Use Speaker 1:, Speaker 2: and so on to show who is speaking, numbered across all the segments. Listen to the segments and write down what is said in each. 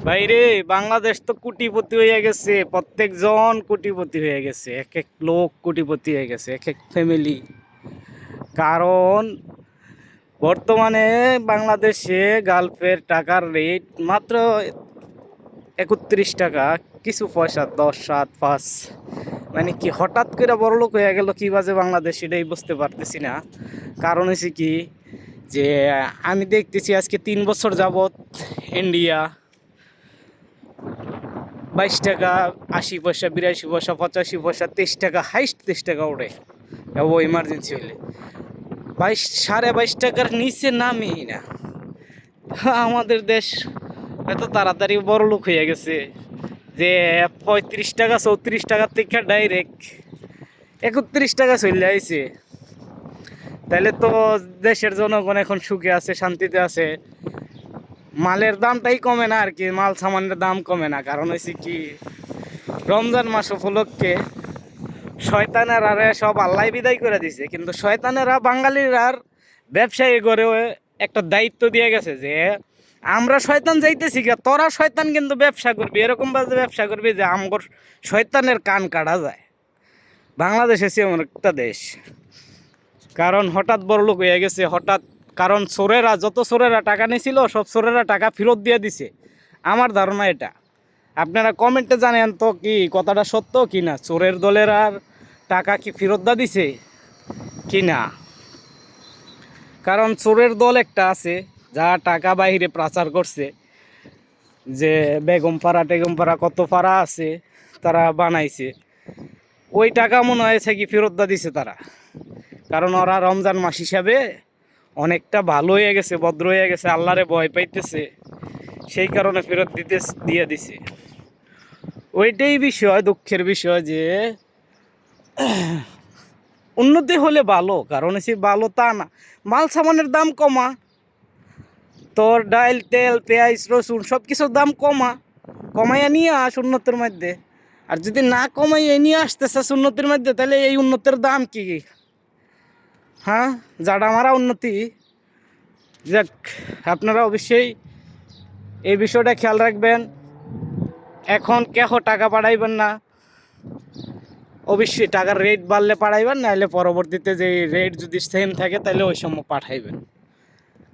Speaker 1: বাইরে বাংলাদেশ তো কোটিপতি হয়ে গেছে, প্রত্যেকজন কোটিপতি হয়ে গেছে, এক এক লোক কোটিপতি হয়ে গেছে, এক এক ফ্যামিলি। কারণ বর্তমানে বাংলাদেশে গালফের টাকার রেট মাত্র 31 টাকা, কিছু পয়সা 10, 7, 5। মানে কি হঠাৎ করে বড়লোক হয়ে গেল কি বাজে বাংলাদেশ, এটাই বুঝতে পারতেছি না। কারণ হচ্ছে কি যে আমি দেখতেছি আজকে 3 বছর যাবৎ ইন্ডিয়া 22 টাকা 80 পয়সা, 82 পয়সা, 85 পয়সা, 23 টাকা, হাইস্ট 23 টাকা ওঠে। ও ইমার্জেন্সি হলে 22, 22.5 টাকার নিচে নামেই না। আমাদের দেশ এত তাড়াতাড়ি বড় লোক হয়ে গেছে যে 35 টাকা 34 টাকার থেকে ডাইরেক্ট 31 টাকা চলে আইছে। তাহলে তো দেশের জনগণ এখন সুখে আছে, শান্তিতে আছে। মালের দামটাই কমে না আর কি, মাল সামানের দাম কমে না। কারণ হয়েছে কি রমজান মাস উপলক্ষে শয়তানেরা সব আল্লাহ বিদায় করে দিছে, কিন্তু শয়তানেরা বাঙালির আর ব্যবসায়ী করে একটা দায়িত্ব দিয়ে গেছে যে আমরা শয়তান যাইতেছি গা, তোরা শয়তান কিন্তু ব্যবসা করবি, এরকম ভাবে ব্যবসা করবি যে আমগর শয়তানের কান কাটা যায়। বাংলাদেশ এসে এমন একটা দেশ, কারণ হঠাৎ বড় লোক হয়ে গেছে হঠাৎ। কারণ চোরেরা যত চোরেরা টাকা নিয়েছিল সব চোরেরা টাকা ফেরত দিয়ে দিছে, আমার ধারণা এটা। আপনারা কমেন্টে জানেন তো কি কথাটা সত্য কি না, চোরের দলের আর টাকা কি ফেরত দিয়ে দিছে কি না। কারণ চোরের দল একটা আছে যা টাকা বাইরে পাচার করছে, যে বেগমপাড়া টেগমপাড়া কত পাড়া আছে তারা বানাইছে, ওই টাকা মনে হয়েছে কি ফেরত দিয়ে দিছে তারা। কারণ ওরা রমজান মাস হিসাবে অনেকটা ভালো হয়ে গেছে, ভদ্র হয়ে গেছে, আল্লাহরে ভয় পাইতেছে, সেই কারণে ফেরত দিয়ে দিছে। ওইটাই বিষয়, দুঃখের বিষয় যে উন্নতি হলে ভালো, কারণ সে ভালো তা না, মাল সামানের দাম কমা, তোর ডাইল তেল পেঁয়াজ রসুন সব কিছুর দাম কমাইয়া নিয়ে আস উন্নতির মধ্যে। আর যদি না কমাইয়া নিয়ে আসতেছে উন্নতির মধ্যে, তাহলে এই উন্নতির দাম কি? হ্যাঁ, যারা মারা উন্নতি। যাক, আপনারা অবশ্যই এই বিষয়টা খেয়াল রাখবেন। এখন কেহ টাকা পাঠাইবেন না, অবশ্যই টাকার রেট বাড়লে পাঠাইবেন, নাহলে পরবর্তীতে যে রেট যদি সেম থাকে তাহলে ওই সময় পাঠাইবেন।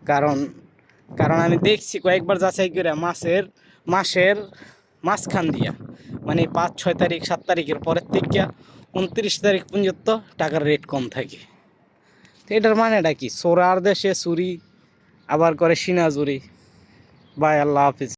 Speaker 1: কারণ আমি দেখছি কয়েকবার যাচাই করে মাসের মাঝখান দিয়া, মানে 5, 6 তারিখ 7 তারিখের পরের থেকে 29 তারিখ পর্যন্ত টাকার রেট কম থাকে। তো এটার মানেটা কি? চোরার দেশে চুরি আবার করে সিনাজুরি। বাই, আল্লাহ হাফিজ।